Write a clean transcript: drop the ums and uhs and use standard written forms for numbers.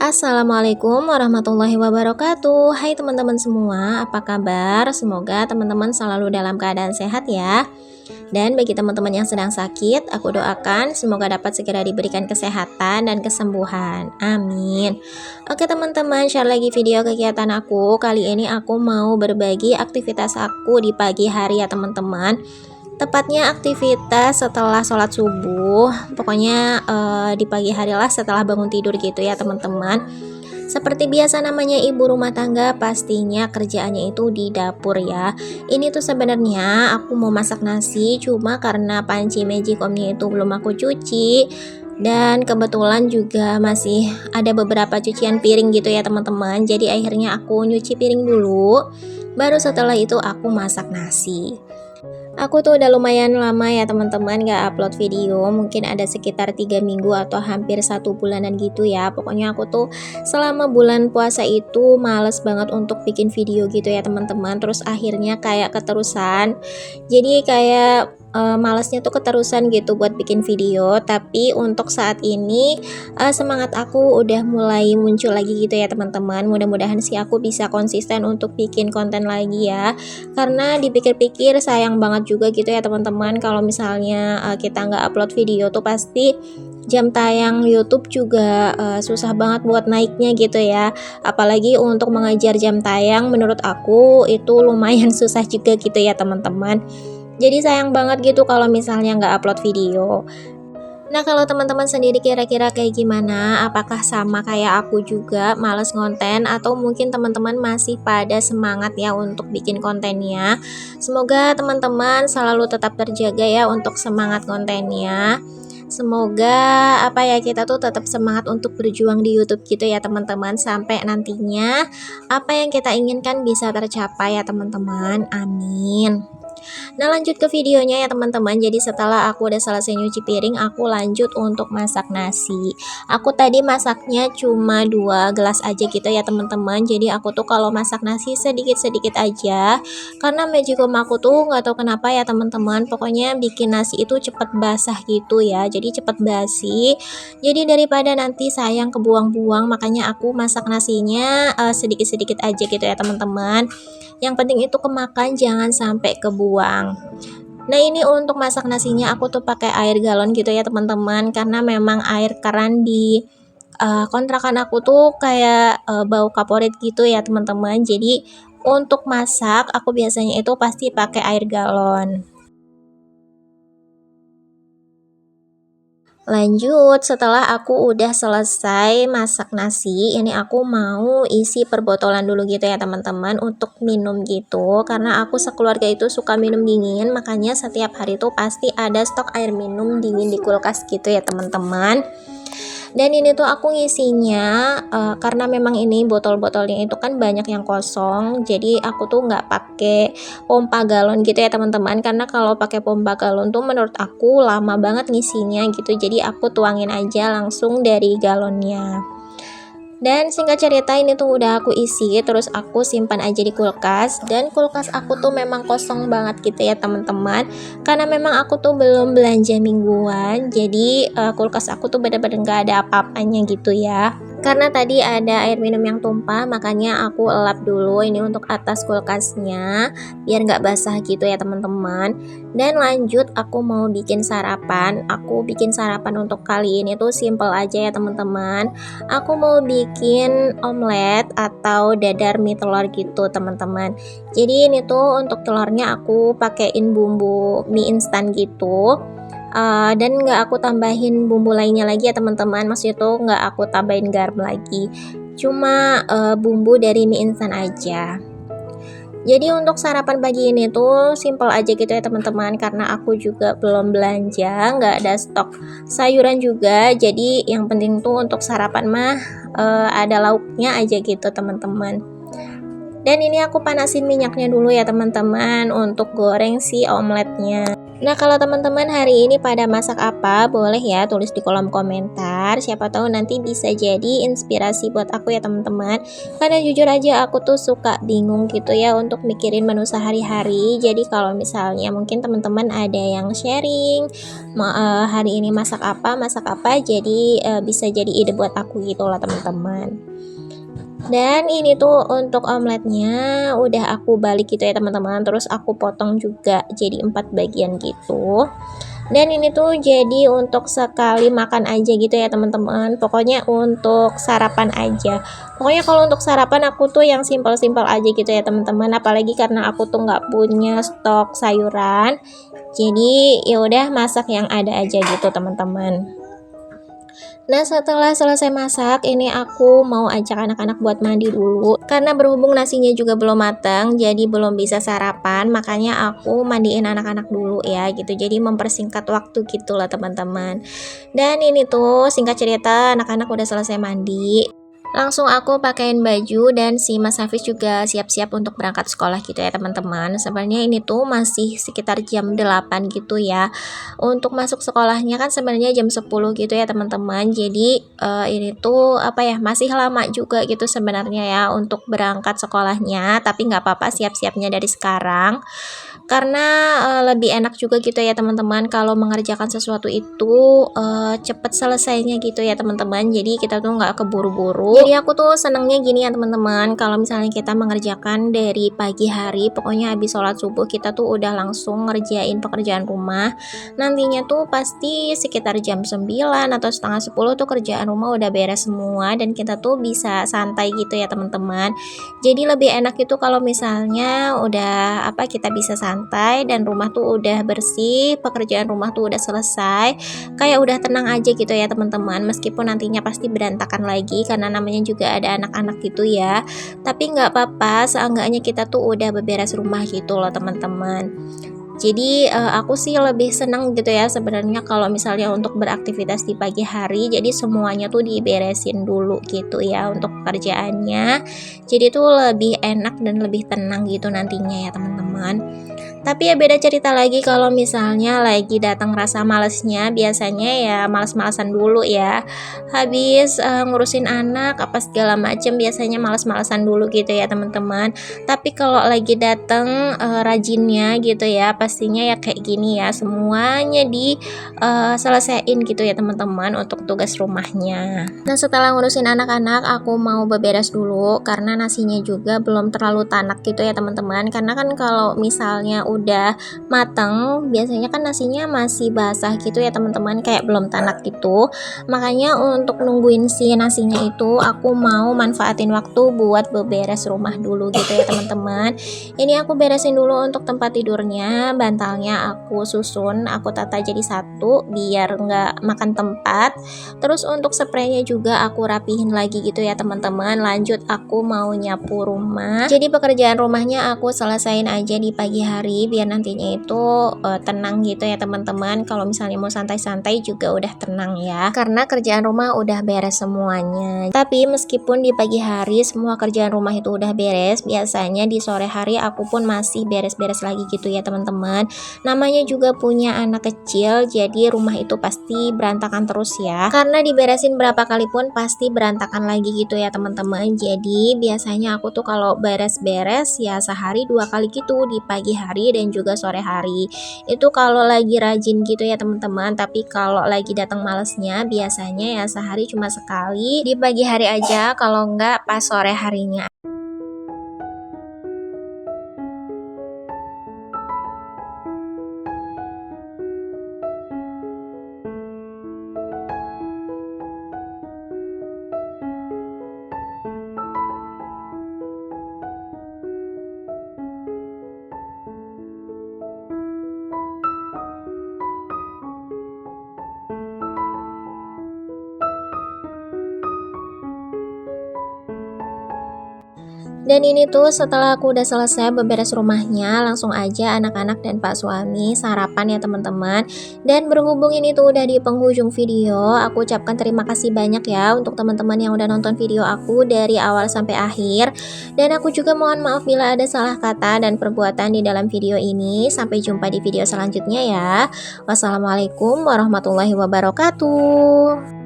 Assalamualaikum warahmatullahi wabarakatuh. Hai teman-teman semua, apa kabar? Semoga teman-teman selalu dalam keadaan sehat ya. Dan bagi teman-teman yang sedang sakit, aku doakan semoga dapat segera diberikan kesehatan dan kesembuhan. Amin. Oke teman-teman, share lagi video kegiatan aku. Kali ini aku mau berbagi aktivitas aku di pagi hari ya teman-teman. Tepatnya aktivitas setelah sholat subuh. Pokoknya di pagi hari lah setelah bangun tidur gitu ya teman-teman. Seperti biasa namanya ibu rumah tangga, pastinya kerjaannya itu di dapur ya. Ini tuh sebenarnya aku mau masak nasi, cuma karena panci magicomnya itu belum aku cuci, dan kebetulan juga masih ada beberapa cucian piring gitu ya teman-teman. Jadi akhirnya aku nyuci piring dulu, baru setelah itu aku masak nasi. Aku tuh udah lumayan lama ya teman-teman gak upload video, mungkin ada sekitar 3 minggu atau hampir 1 bulanan gitu ya. Pokoknya aku tuh selama bulan puasa itu males banget untuk bikin video gitu ya teman-teman. Terus akhirnya kayak keterusan, jadi kayak malesnya tuh keterusan gitu buat bikin video. Tapi untuk saat ini semangat aku udah mulai muncul lagi gitu ya teman-teman. Mudah-mudahan sih aku bisa konsisten untuk bikin konten lagi ya, karena dipikir-pikir sayang banget juga gitu ya teman-teman kalau misalnya kita nggak upload video tuh pasti jam tayang YouTube juga susah banget buat naiknya gitu ya. Apalagi untuk mengejar jam tayang menurut aku itu lumayan susah juga gitu ya teman-teman. Jadi sayang banget gitu kalau misalnya nggak upload video. Nah, kalau teman-teman sendiri kira-kira kayak gimana? Apakah sama kayak aku juga males ngonten, atau mungkin teman-teman masih pada semangat ya untuk bikin kontennya? Semoga teman-teman selalu tetap terjaga ya untuk semangat kontennya. Semoga apa ya, kita tuh tetap semangat untuk berjuang di YouTube gitu ya teman-teman, sampai nantinya apa yang kita inginkan bisa tercapai ya teman-teman. Amin. Nah, lanjut ke videonya ya teman-teman. Jadi setelah aku udah selesai nyuci piring, aku lanjut untuk masak nasi. Aku tadi masaknya cuma 2 gelas aja gitu ya teman-teman. Jadi aku tuh kalau masak nasi sedikit-sedikit aja, karena magicom aku tuh nggak tahu kenapa ya teman-teman, pokoknya bikin nasi itu cepet basah gitu ya, jadi cepet basi. Jadi daripada nanti sayang kebuang-buang, makanya aku masak nasinya sedikit-sedikit aja gitu ya teman-teman. Yang penting itu kemakan, jangan sampai kebuang. Nah, ini untuk masak nasinya aku tuh pakai air galon gitu ya teman-teman, karena memang air keran di kontrakan aku tuh kayak bau kaporit gitu ya teman-teman. Jadi untuk masak aku biasanya itu pasti pakai air galon. Lanjut, setelah aku udah selesai masak nasi, ini aku mau isi perbotolan dulu gitu ya teman-teman untuk minum gitu. Karena aku sekeluarga itu suka minum dingin, makanya setiap hari tuh pasti ada stok air minum dingin di kulkas gitu ya teman-teman. Dan ini tuh aku ngisinya karena memang ini botol-botolnya itu kan banyak yang kosong, jadi aku tuh nggak pakai pompa galon gitu ya teman-teman, karena kalau pakai pompa galon tuh menurut aku lama banget ngisinya gitu. Jadi aku tuangin aja langsung dari galonnya. Dan singkat cerita ini tuh udah aku isi, terus aku simpan aja di kulkas. Dan kulkas aku tuh memang kosong banget gitu ya teman-teman, karena memang aku tuh belum belanja mingguan. Jadi kulkas aku tuh bener-bener gak ada apa-apanya gitu ya. Karena tadi ada air minum yang tumpah, makanya aku elap dulu ini untuk atas kulkasnya biar nggak basah gitu ya teman-teman. Dan lanjut aku mau bikin sarapan. Aku bikin sarapan untuk kali ini tuh simple aja ya teman-teman. Aku mau bikin omelet atau dadar mie telur gitu teman-teman. Jadi ini tuh untuk telurnya aku pakein bumbu mie instan gitu. Dan nggak aku tambahin bumbu lainnya lagi ya teman-teman, maksudnya tuh nggak aku tambahin garam lagi, cuma bumbu dari mie instan aja. Jadi untuk sarapan pagi ini tuh simple aja gitu ya teman-teman, karena aku juga belum belanja, nggak ada stok sayuran juga. Jadi yang penting tuh untuk sarapan mah ada lauknya aja gitu teman-teman. Dan ini aku panasin minyaknya dulu ya teman-teman untuk goreng si omeletnya. Nah, kalau teman-teman hari ini pada masak apa, boleh ya tulis di kolom komentar. Siapa tahu nanti bisa jadi inspirasi buat aku ya teman-teman. Karena jujur aja aku tuh suka bingung gitu ya untuk mikirin menu sehari-hari. Jadi kalau misalnya mungkin teman-teman ada yang sharing hari ini masak apa, jadi bisa jadi ide buat aku gitu lah teman-teman. Dan ini tuh untuk omeletnya udah aku balik gitu ya teman-teman, terus aku potong juga jadi 4 bagian gitu. Dan ini tuh jadi untuk sekali makan aja gitu ya teman-teman, pokoknya untuk sarapan aja. Pokoknya kalau untuk sarapan aku tuh yang simpel-simpel aja gitu ya teman-teman, apalagi karena aku tuh nggak punya stok sayuran, jadi ya udah masak yang ada aja gitu teman-teman. Nah, setelah selesai masak, ini aku mau ajak anak-anak buat mandi dulu. Karena berhubung nasinya juga belum matang, jadi belum bisa sarapan, makanya aku mandiin anak-anak dulu ya gitu. Jadi mempersingkat waktu gitu lah teman-teman. Dan ini tuh singkat cerita, anak-anak udah selesai mandi. Langsung aku pakaiin baju dan si Mas Hafiz juga siap-siap untuk berangkat sekolah gitu ya teman-teman. Sebenarnya ini tuh masih sekitar jam 8 gitu ya. Untuk masuk sekolahnya kan sebenarnya jam 10 gitu ya teman-teman. Jadi ini tuh apa ya, masih lama juga gitu sebenarnya ya untuk berangkat sekolahnya. Tapi nggak apa-apa, siap-siapnya dari sekarang. Karena lebih enak juga gitu ya teman-teman kalau mengerjakan sesuatu itu cepet selesainya gitu ya teman-teman. Jadi kita tuh nggak keburu-buru. Jadi aku tuh senengnya gini ya teman-teman, kalau misalnya kita mengerjakan dari pagi hari, pokoknya habis sholat subuh kita tuh udah langsung ngerjain pekerjaan rumah. Nantinya tuh pasti sekitar jam 9 atau setengah 10 tuh kerjaan rumah udah beres semua dan kita tuh bisa santai gitu ya teman-teman. Jadi lebih enak itu kalau misalnya udah apa, kita bisa santai dan rumah tuh udah bersih, pekerjaan rumah tuh udah selesai, kayak udah tenang aja gitu ya teman-teman. Meskipun nantinya pasti berantakan lagi karena namanya juga ada anak-anak gitu ya, tapi nggak apa-apa, seenggaknya kita tuh udah beberes rumah gitu loh teman-teman. Jadi aku sih lebih senang gitu ya sebenarnya kalau misalnya untuk beraktivitas di pagi hari, jadi semuanya tuh diberesin dulu gitu ya untuk pekerjaannya. Jadi tuh lebih enak dan lebih tenang gitu nantinya ya teman-teman. Tapi ya beda cerita lagi kalau misalnya lagi datang rasa malesnya, biasanya ya males-malesan dulu ya. Habis ngurusin anak apa segala macem, biasanya males-malesan dulu gitu ya teman-teman. Tapi kalau lagi datang rajinnya gitu ya, pastinya ya kayak gini ya, semuanya selesaiin gitu ya teman-teman untuk tugas rumahnya. Nah, setelah ngurusin anak-anak, aku mau beberes dulu karena nasinya juga belum terlalu tanak gitu ya teman-teman. Karena kan kalau misalnya udah mateng, biasanya kan nasinya masih basah gitu ya teman-teman, kayak belum tanak gitu. Makanya untuk nungguin si nasinya itu, aku mau manfaatin waktu buat beberes rumah dulu gitu ya teman-teman. Ini aku beresin dulu untuk tempat tidurnya, bantalnya aku susun, aku tata jadi satu biar nggak makan tempat. Terus untuk spraynya juga aku rapihin lagi gitu ya teman-teman. Lanjut aku mau nyapu rumah. Jadi pekerjaan rumahnya aku selesain aja di pagi hari biar nantinya itu tenang gitu ya teman-teman. Kalau misalnya mau santai-santai juga udah tenang ya. Karena kerjaan rumah udah beres semuanya. Tapi meskipun di pagi hari semua kerjaan rumah itu udah beres, biasanya di sore hari aku pun masih beres-beres lagi gitu ya teman-teman. Namanya juga punya anak kecil, jadi rumah itu pasti berantakan terus ya. Karena diberesin berapa kali pun pasti berantakan lagi gitu ya teman-teman. Jadi biasanya aku tuh kalau beres-beres ya sehari 2 kali gitu, di pagi hari dan juga sore hari. Itu kalau lagi rajin gitu ya teman-teman. Tapi kalau lagi datang malesnya biasanya ya sehari cuma sekali, di pagi hari aja, kalau enggak pas sore harinya. Dan ini tuh setelah aku udah selesai beberes rumahnya, langsung aja anak-anak dan pak suami sarapan ya teman-teman. Dan berhubung ini tuh udah di penghujung video, aku ucapkan terima kasih banyak ya untuk teman-teman yang udah nonton video aku dari awal sampai akhir. Dan aku juga mohon maaf bila ada salah kata dan perbuatan di dalam video ini. Sampai jumpa di video selanjutnya ya. Wassalamualaikum warahmatullahi wabarakatuh.